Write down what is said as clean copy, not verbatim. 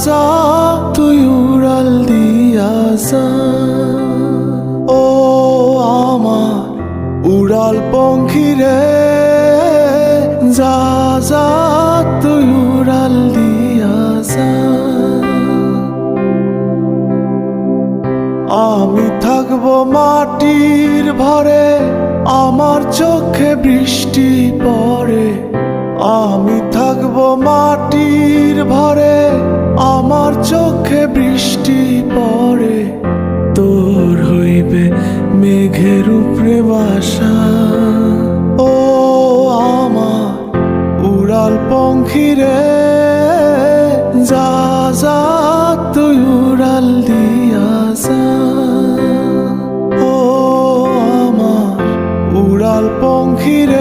যা তুই উড়াল দিয়া যা। ও আমার উড়াল পঙ্খী রে, যা যা তুই উড়াল দিয়া যা। আমি থাকবো মাটির ভরে, আমার চোখে বৃষ্টি পড়ে। আমি থাকবো মাটির ভরে, আমার চোখে বৃষ্টি পড়ে। তোর হইবে মেঘের উপরে বাসা। ও আমার উড়াল পঙ্খী রে, যা যা তুই উড়াল দিয়া যা। ও আমার উড়াল পঙ্খী রে।